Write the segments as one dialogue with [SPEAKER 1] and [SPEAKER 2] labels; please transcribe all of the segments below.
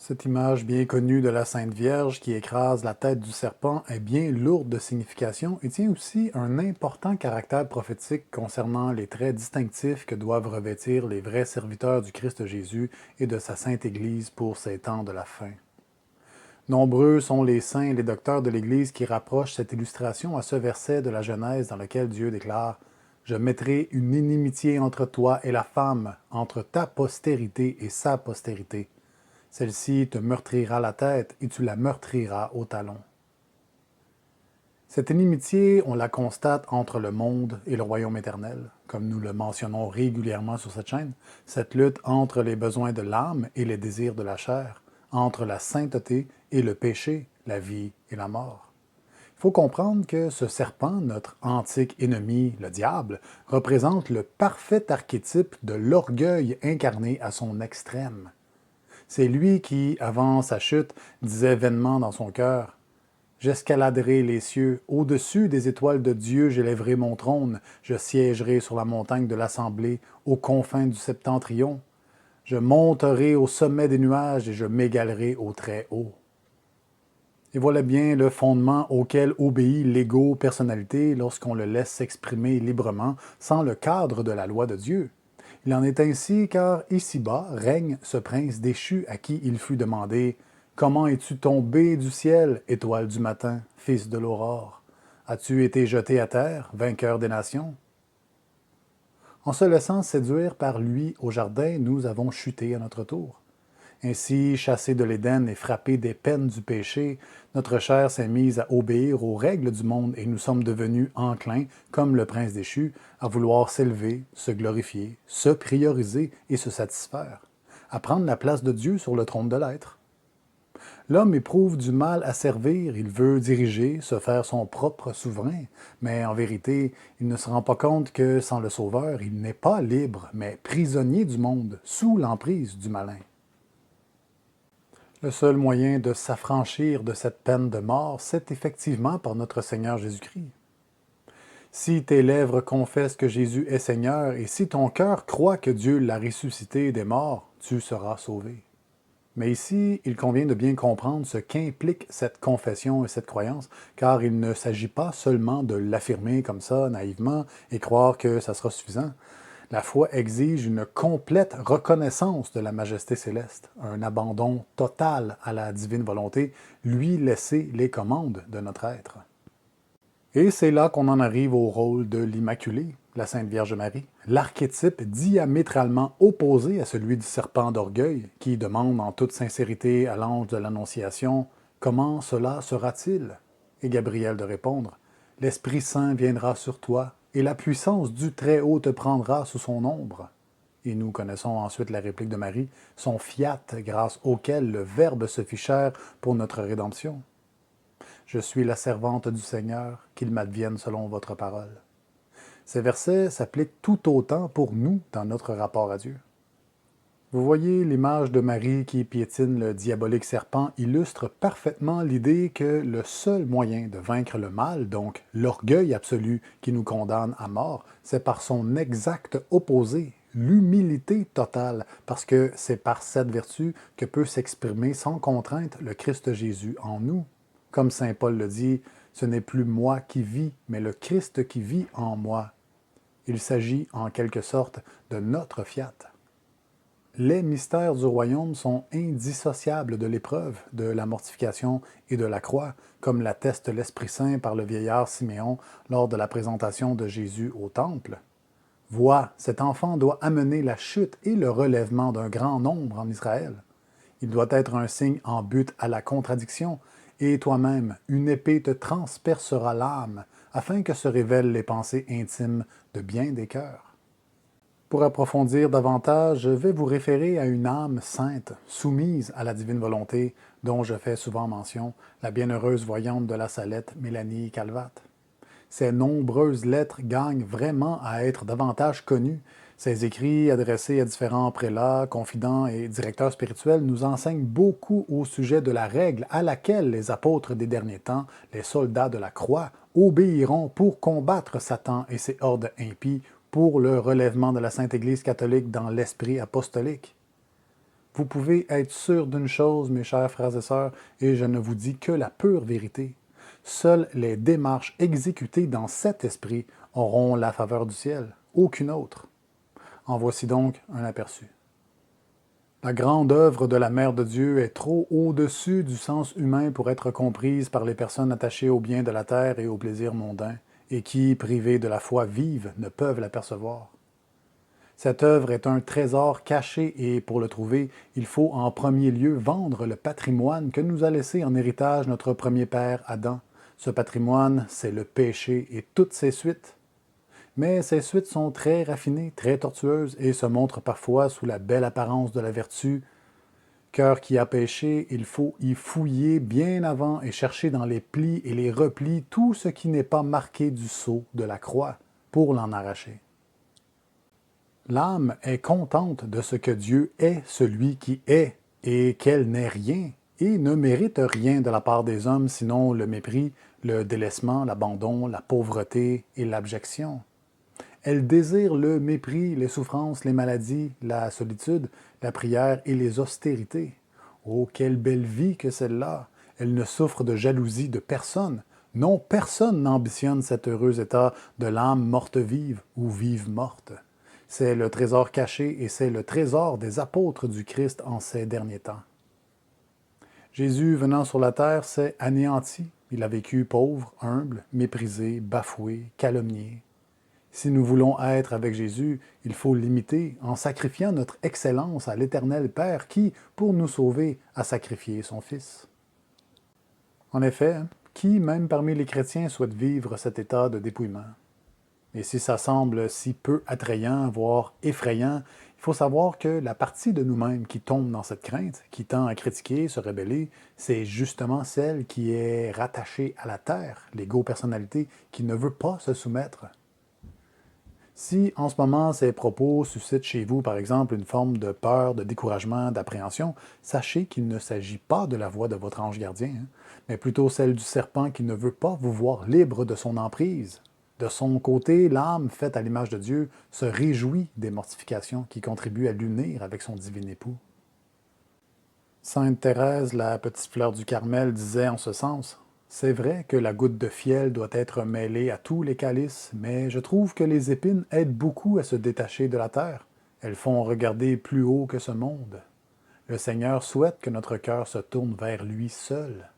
[SPEAKER 1] Cette image bien connue de la Sainte Vierge qui écrase la tête du serpent est bien lourde de signification et tient aussi un important caractère prophétique concernant les traits distinctifs que doivent revêtir les vrais serviteurs du Christ Jésus et de sa Sainte Église pour ces temps de la fin. Nombreux sont les saints et les docteurs de l'Église qui rapprochent cette illustration à ce verset de la Genèse dans lequel Dieu déclare « Je mettrai une inimitié entre toi et la femme, entre ta postérité et sa postérité. Celle-ci te meurtrira la tête et tu la meurtriras au talon. » Cette inimitié, on la constate entre le monde et le royaume éternel, comme nous le mentionnons régulièrement sur cette chaîne, cette lutte entre les besoins de l'âme et les désirs de la chair, entre la sainteté et le péché, la vie et la mort. Il faut comprendre que ce serpent, notre antique ennemi, le diable, représente le parfait archétype de l'orgueil incarné à son extrême. C'est lui qui, avant sa chute, disait vainement dans son cœur « J'escaladerai les cieux, au-dessus des étoiles de Dieu j'élèverai mon trône, je siégerai sur la montagne de l'Assemblée, aux confins du septentrion. Je monterai au sommet des nuages et je m'égalerai au très haut. » Et voilà bien le fondement auquel obéit l'ego-personnalité lorsqu'on le laisse s'exprimer librement sans le cadre de la loi de Dieu. Il en est ainsi car ici-bas règne ce prince déchu à qui il fut demandé « Comment es-tu tombé du ciel, étoile du matin, fils de l'aurore? As-tu été jeté à terre, vainqueur des nations? » En se laissant séduire par lui au jardin, nous avons chuté à notre tour. Ainsi, chassé de l'Éden et frappé des peines du péché, notre chair s'est mise à obéir aux règles du monde et nous sommes devenus enclins, comme le prince déchu, à vouloir s'élever, se glorifier, se prioriser et se satisfaire, à prendre la place de Dieu sur le trône de l'être. L'homme éprouve du mal à servir, il veut diriger, se faire son propre souverain, mais en vérité, il ne se rend pas compte que sans le Sauveur, il n'est pas libre, mais prisonnier du monde, sous l'emprise du malin. Le seul moyen de s'affranchir de cette peine de mort, c'est effectivement par notre Seigneur Jésus-Christ. Si tes lèvres confessent que Jésus est Seigneur et si ton cœur croit que Dieu l'a ressuscité des morts, tu seras sauvé. Mais ici, il convient de bien comprendre ce qu'implique cette confession et cette croyance, car il ne s'agit pas seulement de l'affirmer comme ça, naïvement, et croire que ça sera suffisant. La foi exige une complète reconnaissance de la majesté céleste, un abandon total à la divine volonté, lui laisser les commandes de notre être. Et c'est là qu'on en arrive au rôle de l'Immaculée, la Sainte Vierge Marie, l'archétype diamétralement opposé à celui du serpent d'orgueil, qui demande en toute sincérité à l'ange de l'Annonciation « Comment cela sera-t-il » Et Gabriel de répondre « L'Esprit Saint viendra sur toi, et la puissance du Très-Haut te prendra sous son ombre. » Et nous connaissons ensuite la réplique de Marie, son fiat grâce auquel le Verbe se fit chair pour notre rédemption. Je suis la servante du Seigneur, qu'il m'advienne selon votre parole. Ces versets s'appliquent tout autant pour nous dans notre rapport à Dieu. Vous voyez, l'image de Marie qui piétine le diabolique serpent illustre parfaitement l'idée que le seul moyen de vaincre le mal, donc l'orgueil absolu qui nous condamne à mort, c'est par son exact opposé, l'humilité totale, parce que c'est par cette vertu que peut s'exprimer sans contrainte le Christ Jésus en nous. Comme saint Paul le dit, ce n'est plus moi qui vis, mais le Christ qui vit en moi. Il s'agit en quelque sorte de notre fiat. Les mystères du royaume sont indissociables de l'épreuve, de la mortification et de la croix, comme l'atteste l'Esprit Saint par le vieillard Siméon lors de la présentation de Jésus au Temple. Vois, cet enfant doit amener la chute et le relèvement d'un grand nombre en Israël. Il doit être un signe en but à la contradiction, et toi-même, une épée te transpercera l'âme, afin que se révèlent les pensées intimes de bien des cœurs. Pour approfondir davantage, je vais vous référer à une âme sainte, soumise à la divine volonté, dont je fais souvent mention, la bienheureuse voyante de la Salette, Mélanie Calvat. Ses nombreuses lettres gagnent vraiment à être davantage connues. Ses écrits adressés à différents prélats, confidents et directeurs spirituels nous enseignent beaucoup au sujet de la règle à laquelle les apôtres des derniers temps, les soldats de la croix, obéiront pour combattre Satan et ses hordes impies pour le relèvement de la Sainte Église catholique dans l'esprit apostolique. Vous pouvez être sûrs d'une chose, mes chers frères et sœurs, et je ne vous dis que la pure vérité. Seules les démarches exécutées dans cet esprit auront la faveur du ciel, aucune autre. En voici donc un aperçu. La grande œuvre de la Mère de Dieu est trop au-dessus du sens humain pour être comprise par les personnes attachées aux biens de la terre et aux plaisirs mondains, et qui, privées de la foi vive, ne peuvent l'apercevoir. Cette œuvre est un trésor caché et, pour le trouver, il faut en premier lieu vendre le patrimoine que nous a laissé en héritage notre premier père Adam. Ce patrimoine, c'est le péché et toutes ses suites. Mais ces suites sont très raffinées, très tortueuses et se montrent parfois sous la belle apparence de la vertu. Cœur qui a péché, il faut y fouiller bien avant et chercher dans les plis et les replis tout ce qui n'est pas marqué du sceau de la croix pour l'en arracher. L'âme est contente de ce que Dieu est celui qui est et qu'elle n'est rien et ne mérite rien de la part des hommes sinon le mépris, le délaissement, l'abandon, la pauvreté et l'abjection. Elle désire le mépris, les souffrances, les maladies, la solitude, la prière et les austérités. Oh, quelle belle vie que celle-là! Elle ne souffre de jalousie de personne. Non, personne n'ambitionne cet heureux état de l'âme morte-vive ou vive-morte. C'est le trésor caché et c'est le trésor des apôtres du Christ en ces derniers temps. Jésus, venant sur la terre, s'est anéanti. Il a vécu pauvre, humble, méprisé, bafoué, calomnié. Si nous voulons être avec Jésus, il faut l'imiter en sacrifiant notre excellence à l'Éternel Père qui, pour nous sauver, a sacrifié son Fils. En effet, qui, même parmi les chrétiens, souhaite vivre cet état de dépouillement? Et si ça semble si peu attrayant, voire effrayant, il faut savoir que la partie de nous-mêmes qui tombe dans cette crainte, qui tend à critiquer, se rebeller, c'est justement celle qui est rattachée à la terre, l'ego-personnalité qui ne veut pas se soumettre. Si en ce moment ces propos suscitent chez vous, par exemple, une forme de peur, de découragement, d'appréhension, sachez qu'il ne s'agit pas de la voix de votre ange gardien, mais plutôt celle du serpent qui ne veut pas vous voir libre de son emprise. De son côté, l'âme, faite à l'image de Dieu, se réjouit des mortifications qui contribuent à l'unir avec son divin époux. Sainte Thérèse, la petite fleur du Carmel, disait en ce sens: « C'est vrai que la goutte de fiel doit être mêlée à tous les calices, mais je trouve que les épines aident beaucoup à se détacher de la terre. Elles font regarder plus haut que ce monde. Le Seigneur souhaite que notre cœur se tourne vers lui seul. »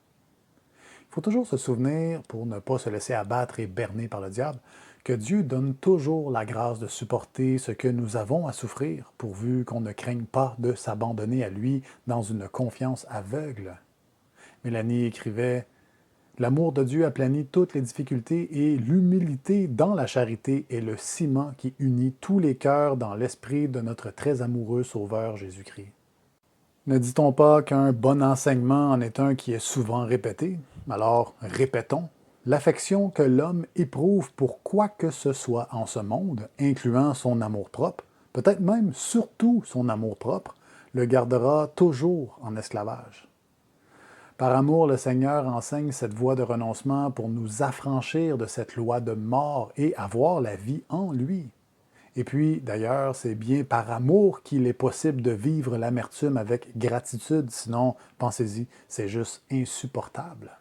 [SPEAKER 1] Il faut toujours se souvenir, pour ne pas se laisser abattre et berner par le diable, que Dieu donne toujours la grâce de supporter ce que nous avons à souffrir, pourvu qu'on ne craigne pas de s'abandonner à lui dans une confiance aveugle. Mélanie écrivait: « L'amour de Dieu aplanit toutes les difficultés et l'humilité dans la charité est le ciment qui unit tous les cœurs dans l'esprit de notre très amoureux Sauveur Jésus-Christ. » Ne dit-on pas qu'un bon enseignement en est un qui est souvent répété? Alors, répétons. L'affection que l'homme éprouve pour quoi que ce soit en ce monde, incluant son amour-propre, peut-être même surtout son amour-propre, le gardera toujours en esclavage. Par amour, le Seigneur enseigne cette voie de renoncement pour nous affranchir de cette loi de mort et avoir la vie en lui. Et puis, d'ailleurs, c'est bien par amour qu'il est possible de vivre l'amertume avec gratitude, sinon, pensez-y, c'est juste insupportable.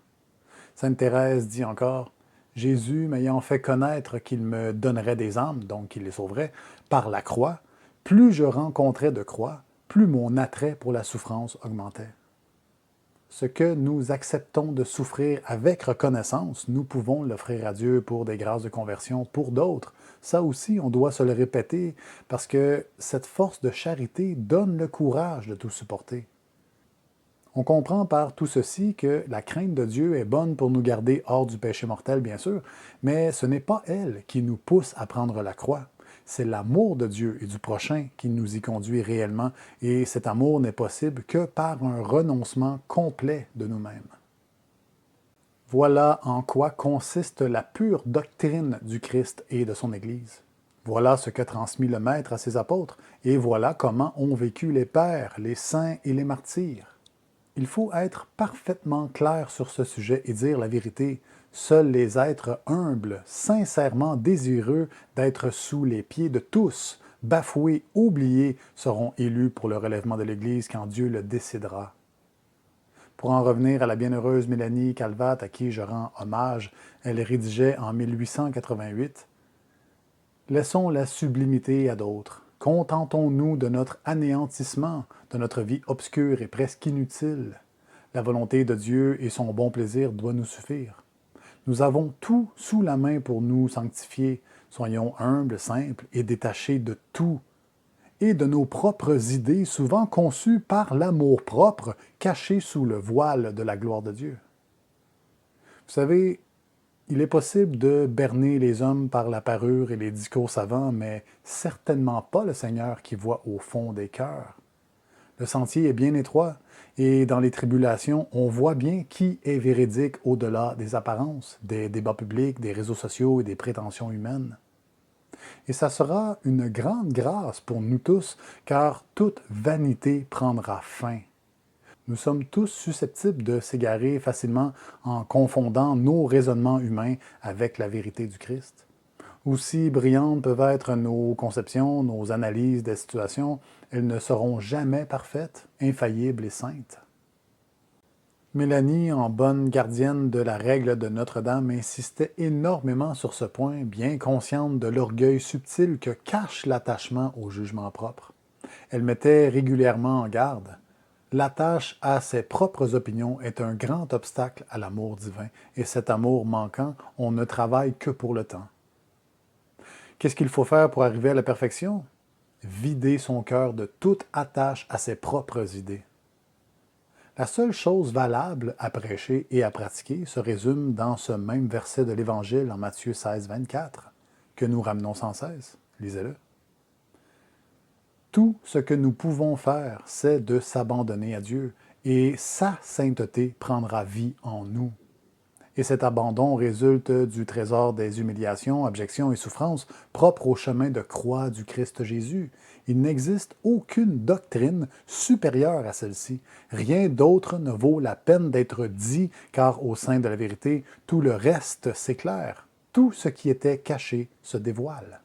[SPEAKER 1] Sainte Thérèse dit encore: « Jésus, m'ayant fait connaître qu'il me donnerait des âmes, donc qu'il les sauverait, par la croix, plus je rencontrais de croix, plus mon attrait pour la souffrance augmentait. » Ce que nous acceptons de souffrir avec reconnaissance, nous pouvons l'offrir à Dieu pour des grâces de conversion pour d'autres. Ça aussi, on doit se le répéter, parce que cette force de charité donne le courage de tout supporter. On comprend par tout ceci que la crainte de Dieu est bonne pour nous garder hors du péché mortel, bien sûr, mais ce n'est pas elle qui nous pousse à prendre la croix. C'est l'amour de Dieu et du prochain qui nous y conduit réellement, et cet amour n'est possible que par un renoncement complet de nous-mêmes. Voilà en quoi consiste la pure doctrine du Christ et de son Église. Voilà ce que transmit le Maître à ses apôtres, et voilà comment ont vécu les pères, les saints et les martyrs. Il faut être parfaitement clair sur ce sujet et dire la vérité. Seuls les êtres humbles, sincèrement désireux d'être sous les pieds de tous, bafoués, oubliés, seront élus pour le relèvement de l'Église quand Dieu le décidera. Pour en revenir à la bienheureuse Mélanie Calvat, à qui je rends hommage, elle rédigeait en 1888 « Laissons la sublimité à d'autres. Contentons-nous de notre anéantissement, de notre vie obscure et presque inutile. La volonté de Dieu et son bon plaisir doivent nous suffire. Nous avons tout sous la main pour nous sanctifier. Soyons humbles, simples et détachés de tout et de nos propres idées, souvent conçues par l'amour-propre, cachées sous le voile de la gloire de Dieu. » Vous savez, il est possible de berner les hommes par la parure et les discours savants, mais certainement pas le Seigneur qui voit au fond des cœurs. Le sentier est bien étroit, et dans les tribulations, on voit bien qui est véridique au-delà des apparences, des débats publics, des réseaux sociaux et des prétentions humaines. Et ça sera une grande grâce pour nous tous, car toute vanité prendra fin. Nous sommes tous susceptibles de s'égarer facilement en confondant nos raisonnements humains avec la vérité du Christ. Aussi brillantes peuvent être nos conceptions, nos analyses des situations, elles ne seront jamais parfaites, infaillibles et saintes. Mélanie, en bonne gardienne de la règle de Notre-Dame, insistait énormément sur ce point, bien consciente de l'orgueil subtil que cache l'attachement au jugement propre. Elle mettait régulièrement en garde. L'attache à ses propres opinions est un grand obstacle à l'amour divin, et cet amour manquant, on ne travaille que pour le temps. Qu'est-ce qu'il faut faire pour arriver à la perfection? Vider son cœur de toute attache à ses propres idées. La seule chose valable à prêcher et à pratiquer se résume dans ce même verset de l'Évangile en Matthieu 16, 24, que nous ramenons sans cesse. Lisez-le. Tout ce que nous pouvons faire, c'est de s'abandonner à Dieu, et sa sainteté prendra vie en nous. Et cet abandon résulte du trésor des humiliations, objections et souffrances propres au chemin de croix du Christ Jésus. Il n'existe aucune doctrine supérieure à celle-ci. Rien d'autre ne vaut la peine d'être dit, car au sein de la vérité, tout le reste s'éclaire. Tout ce qui était caché se dévoile.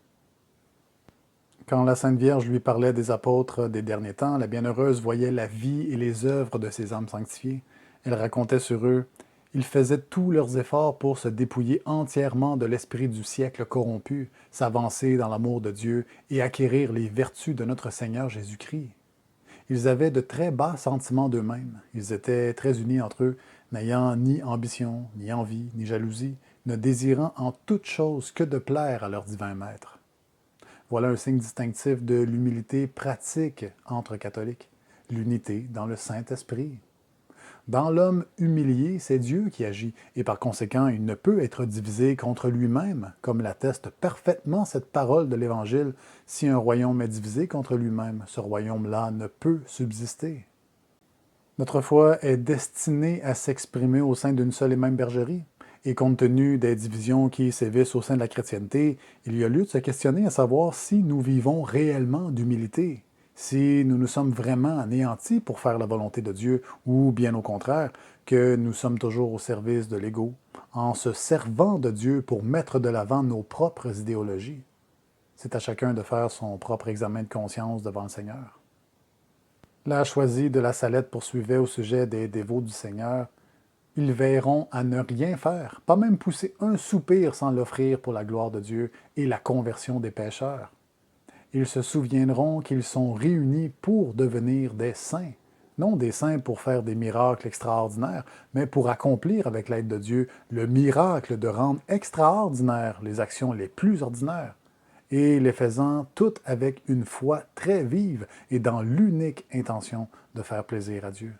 [SPEAKER 1] Quand la Sainte Vierge lui parlait des apôtres des derniers temps, la Bienheureuse voyait la vie et les œuvres de ces âmes sanctifiées. Elle racontait sur eux: ils faisaient tous leurs efforts pour se dépouiller entièrement de l'esprit du siècle corrompu, s'avancer dans l'amour de Dieu et acquérir les vertus de notre Seigneur Jésus-Christ. Ils avaient de très bas sentiments d'eux-mêmes. Ils étaient très unis entre eux, n'ayant ni ambition, ni envie, ni jalousie, ne désirant en toute chose que de plaire à leur divin Maître. Voilà un signe distinctif de l'humilité pratique entre catholiques, l'unité dans le Saint-Esprit. Dans l'homme humilié, c'est Dieu qui agit, et par conséquent, il ne peut être divisé contre lui-même, comme l'atteste parfaitement cette parole de l'Évangile. Si un royaume est divisé contre lui-même, ce royaume-là ne peut subsister. Notre foi est destinée à s'exprimer au sein d'une seule et même bergerie. Et compte tenu des divisions qui sévissent au sein de la chrétienté, il y a lieu de se questionner à savoir si nous vivons réellement d'humilité, si nous nous sommes vraiment anéantis pour faire la volonté de Dieu, ou bien au contraire, que nous sommes toujours au service de l'ego, en se servant de Dieu pour mettre de l'avant nos propres idéologies. C'est à chacun de faire son propre examen de conscience devant le Seigneur. La choisie de la Salette poursuivait au sujet des dévots du Seigneur: ils veilleront à ne rien faire, pas même pousser un soupir sans l'offrir pour la gloire de Dieu et la conversion des pécheurs. Ils se souviendront qu'ils sont réunis pour devenir des saints, non des saints pour faire des miracles extraordinaires, mais pour accomplir avec l'aide de Dieu le miracle de rendre extraordinaires les actions les plus ordinaires, et les faisant toutes avec une foi très vive et dans l'unique intention de faire plaisir à Dieu.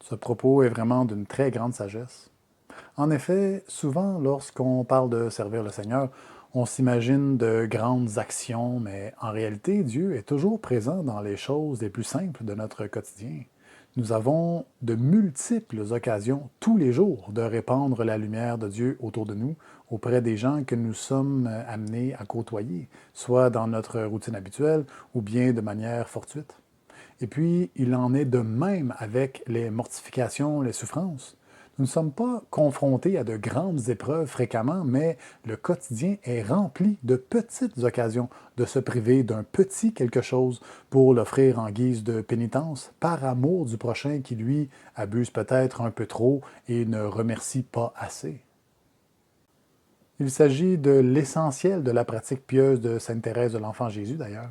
[SPEAKER 1] Ce propos est vraiment d'une très grande sagesse. En effet, souvent, lorsqu'on parle de servir le Seigneur, on s'imagine de grandes actions, mais en réalité, Dieu est toujours présent dans les choses les plus simples de notre quotidien. Nous avons de multiples occasions, tous les jours, de répandre la lumière de Dieu autour de nous, auprès des gens que nous sommes amenés à côtoyer, soit dans notre routine habituelle ou bien de manière fortuite. Et puis, il en est de même avec les mortifications, les souffrances. Nous ne sommes pas confrontés à de grandes épreuves fréquemment, mais le quotidien est rempli de petites occasions de se priver d'un petit quelque chose pour l'offrir en guise de pénitence, par amour du prochain qui, lui, abuse peut-être un peu trop et ne remercie pas assez. Il s'agit de l'essentiel de la pratique pieuse de Sainte Thérèse de l'Enfant Jésus, d'ailleurs.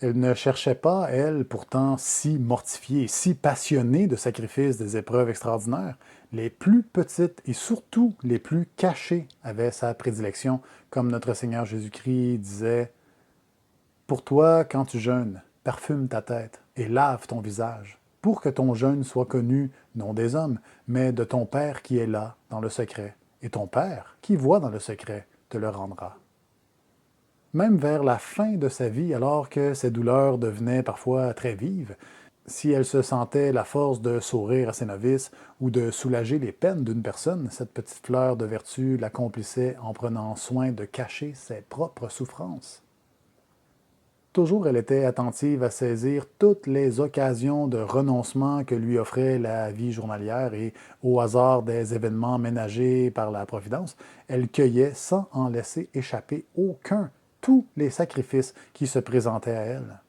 [SPEAKER 1] Elle ne cherchait pas, elle, pourtant si mortifiée, si passionnée de sacrifices, des épreuves extraordinaires. Les plus petites et surtout les plus cachées avaient sa prédilection, comme notre Seigneur Jésus-Christ disait « Pour toi, quand tu jeûnes, parfume ta tête et lave ton visage, pour que ton jeûne soit connu non des hommes, mais de ton Père qui est là, dans le secret. Et ton Père, qui voit dans le secret, te le rendra. » Même vers la fin de sa vie, alors que ses douleurs devenaient parfois très vives, si elle se sentait la force de sourire à ses novices ou de soulager les peines d'une personne, cette petite fleur de vertu l'accomplissait en prenant soin de cacher ses propres souffrances. Toujours elle était attentive à saisir toutes les occasions de renoncement que lui offrait la vie journalière et, au hasard des événements ménagés par la Providence, elle cueillait sans en laisser échapper aucun tous les sacrifices qui se présentaient à elle.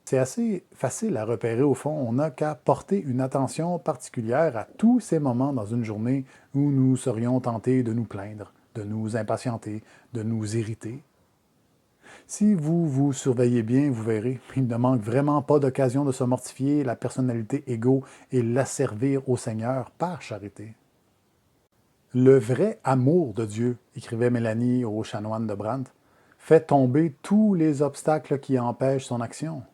[SPEAKER 1] C'est assez facile à repérer au fond, on n'a qu'à porter une attention particulière à tous ces moments dans une journée où nous serions tentés de nous plaindre, de nous impatienter, de nous irriter. Si vous vous surveillez bien, vous verrez, il ne manque vraiment pas d'occasion de se mortifier la personnalité égaux et l'asservir au Seigneur par charité. Le vrai amour de Dieu, écrivait Mélanie au chanoine de Brandt, fait tomber tous les obstacles qui empêchent son action.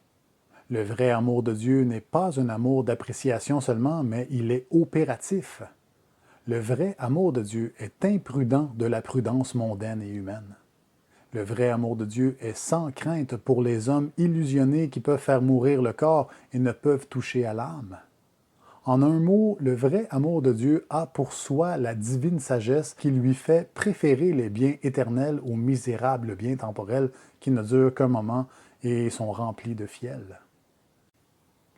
[SPEAKER 1] Le vrai amour de Dieu n'est pas un amour d'appréciation seulement, mais il est opératif. Le vrai amour de Dieu est imprudent de la prudence mondaine et humaine. Le vrai amour de Dieu est sans crainte pour les hommes illusionnés qui peuvent faire mourir le corps et ne peuvent toucher à l'âme. En un mot, le vrai amour de Dieu a pour soi la divine sagesse qui lui fait préférer les biens éternels aux misérables biens temporels qui ne durent qu'un moment et sont remplis de fiel.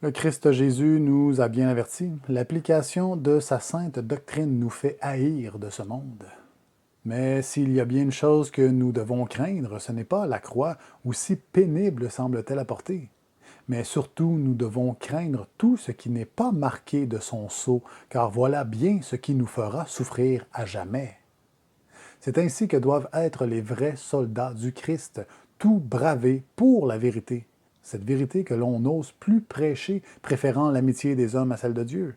[SPEAKER 1] Le Christ Jésus nous a bien avertis. L'application de sa sainte doctrine nous fait haïr de ce monde. Mais s'il y a bien une chose que nous devons craindre, ce n'est pas la croix, aussi pénible semble-t-elle à porter. Mais surtout, nous devons craindre tout ce qui n'est pas marqué de son sceau, car voilà bien ce qui nous fera souffrir à jamais. C'est ainsi que doivent être les vrais soldats du Christ, tout bravés pour la vérité. Cette vérité que l'on n'ose plus prêcher, préférant l'amitié des hommes à celle de Dieu.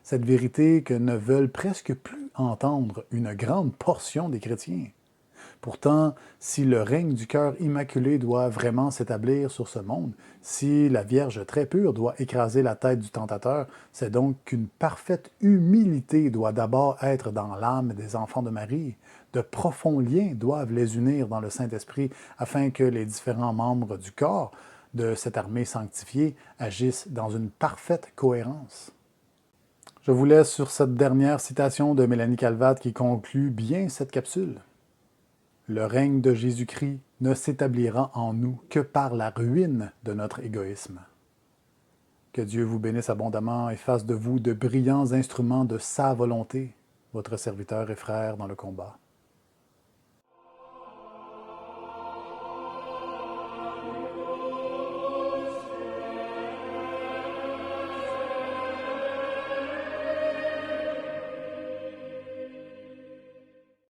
[SPEAKER 1] Cette vérité que ne veulent presque plus entendre une grande portion des chrétiens. Pourtant, si le règne du cœur immaculé doit vraiment s'établir sur ce monde, si la Vierge très pure doit écraser la tête du tentateur, c'est donc qu'une parfaite humilité doit d'abord être dans l'âme des enfants de Marie. De profonds liens doivent les unir dans le Saint-Esprit afin que les différents membres du corps de cette armée sanctifiée agissent dans une parfaite cohérence. Je vous laisse sur cette dernière citation de Mélanie Calvat qui conclut bien cette capsule. Le règne de Jésus-Christ ne s'établira en nous que par la ruine de notre égoïsme. Que Dieu vous bénisse abondamment et fasse de vous de brillants instruments de sa volonté, votre serviteur et frère dans le combat.